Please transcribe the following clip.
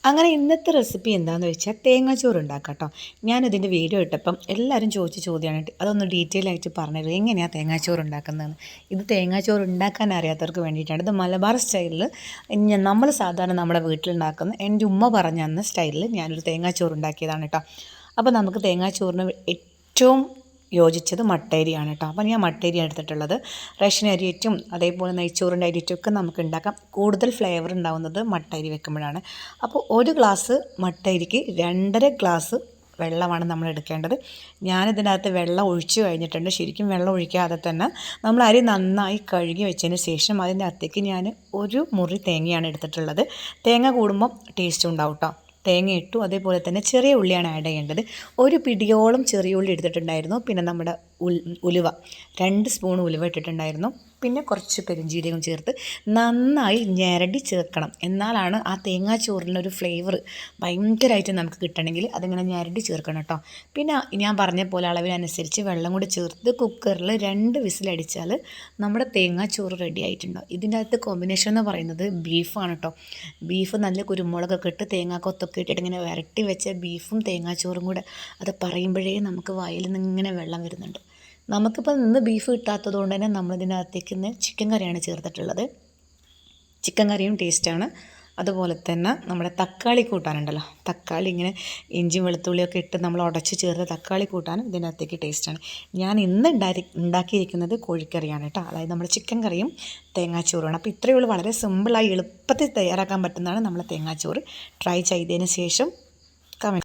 അങ്ങനെ ഇന്നത്തെ റെസിപ്പി എന്താണെന്ന് വെച്ചാൽ തേങ്ങാച്ചോറ് ഉണ്ടാക്കാം കേട്ടോ. ഞാനിതിൻ്റെ വീഡിയോ ഇട്ടപ്പം എല്ലാവരും ചോദിച്ച ചോദ്യമാണ്, അതൊന്ന് ഡീറ്റെയിൽ ആയിട്ട് പറഞ്ഞുതരും എങ്ങനെയാണ് തേങ്ങാച്ചോറ് ഉണ്ടാക്കുന്നതെന്ന്. ഇത് തേങ്ങാച്ചോറ് ഉണ്ടാക്കാൻ അറിയാത്തവർക്ക് വേണ്ടിയിട്ടാണ്. ഇത് മലബാർ സ്റ്റൈലിൽ നമ്മൾ സാധാരണ നമ്മുടെ വീട്ടിലുണ്ടാക്കുന്ന എൻ്റെ ഉമ്മ പറഞ്ഞ അന്ന സ്റ്റൈലിൽ ഞാനൊരു തേങ്ങാച്ചോറ് ഉണ്ടാക്കിയതാണ് കേട്ടോ. അപ്പോൾ നമുക്ക് തേങ്ങാച്ചോറിന് ഏറ്റവും യോജിച്ചത് മട്ടരിയാണ് കേട്ടോ. അപ്പോൾ ഞാൻ മട്ടരിയാണ് എടുത്തിട്ടുള്ളത്. റേഷൻ അരിയേറ്റും അതേപോലെ നെയ്ച്ചോറിൻ്റെ അരിയേറ്റൊക്കെ നമുക്ക് ഉണ്ടാക്കാം. കൂടുതൽ ഫ്ലേവർ ഉണ്ടാവുന്നത് മട്ടരി വെക്കുമ്പോഴാണ്. അപ്പോൾ ഒരു ഗ്ലാസ് മട്ടരിക്ക് 2.5 ഗ്ലാസ് വെള്ളമാണ് നമ്മൾ എടുക്കേണ്ടത്. ഞാനിതിനകത്ത് വെള്ളം ഒഴിച്ചു കഴിഞ്ഞിട്ടുണ്ട്. ശരിക്കും വെള്ളം ഒഴിക്കാതെ തന്നെ നമ്മൾ അരി നന്നായി കഴുകി വെച്ചതിന് ശേഷം അതിൻ്റെ അകത്തേക്ക് ഞാൻ ഒരു മുറി തേങ്ങയാണ് എടുത്തിട്ടുള്ളത്. തേങ്ങ കൂടുമ്പം ടേസ്റ്റ് ഉണ്ടാവും കേട്ടോ. തേങ്ങ ഇട്ടു, അതേപോലെ തന്നെ ചെറിയ ഉള്ളിയാണ് ആഡ് ചെയ്യേണ്ടത്. ഒരു പിടിയോളം ചെറിയ ഉള്ളി എടുത്തിട്ടുണ്ടായിരുന്നു. പിന്നെ നമ്മുടെ ഉലുവ 2 സ്പൂൺ ഉലുവ ഇട്ടിട്ടുണ്ടായിരുന്നു. പിന്നെ കുറച്ച് പെരുംജീരകം ചേർത്ത് നന്നായി ഞെരടി ചേർക്കണം. എന്നാലാണ് ആ തേങ്ങാച്ചോറിനൊരു ഫ്ലേവർ ഭയങ്കരമായിട്ട് നമുക്ക് കിട്ടണമെങ്കിൽ അതിങ്ങനെ ഞെരടി ചേർക്കണം കേട്ടോ. പിന്നെ ഞാൻ പറഞ്ഞ പോലെ അളവിനനുസരിച്ച് വെള്ളം കൂടി ചേർത്ത് കുക്കറിൽ 2 വിസിലടിച്ചാൽ നമ്മുടെ തേങ്ങാച്ചോറ് റെഡി ആയിട്ടുണ്ടാവും. ഇതിൻ്റെ അകത്ത് കോമ്പിനേഷൻ എന്ന് പറയുന്നത് ബീഫാണ് കേട്ടോ. ബീഫ് നല്ല കുരുമുളകൊക്കെ ഇട്ട് തേങ്ങാക്കൊത്തൊക്കെ ഇട്ടിട്ട് ഇങ്ങനെ വരട്ടി വെച്ച ബീഫും തേങ്ങാച്ചോറും കൂടെ അത് പറയുമ്പോഴേ നമുക്ക് വായിൽ നിന്ന് ഇങ്ങനെ വെള്ളം വരുന്നുണ്ട്. നമുക്കിപ്പോൾ ഇന്ന് ബീഫ് കിട്ടാത്തത് കൊണ്ട് തന്നെ നമ്മളിതിനകത്തേക്ക് ഇന്ന് ചിക്കൻ കറിയാണ് ചേർത്തിട്ടുള്ളത്. ചിക്കൻ കറിയും ടേസ്റ്റാണ്. അതുപോലെ തന്നെ നമ്മുടെ തക്കാളി കൂട്ടാനുണ്ടല്ലോ, തക്കാളി ഇങ്ങനെ ഇഞ്ചിയും വെളുത്തുള്ളിയൊക്കെ ഇട്ട് നമ്മൾ ഉടച്ച് ചേർത്ത് തക്കാളി കൂട്ടാനും ഇതിനകത്തേക്ക് ടേസ്റ്റാണ്. ഞാൻ ഇന്ന് ഉണ്ടാക്കിയിരിക്കുന്നത് കോഴിക്കറിയാണ് കേട്ടോ. അതായത് നമ്മുടെ ചിക്കൻ കറിയും തേങ്ങാച്ചോറുമാണ്. അപ്പോൾ ഇത്രയേ ഉള്ളൂ. വളരെ സിമ്പിളായി എളുപ്പത്തിൽ തയ്യാറാക്കാൻ പറ്റുന്നതാണ് നമ്മളെ തേങ്ങാച്ചോറ്. ട്രൈ ചെയ്തതിന് ശേഷം കമൻറ്റ്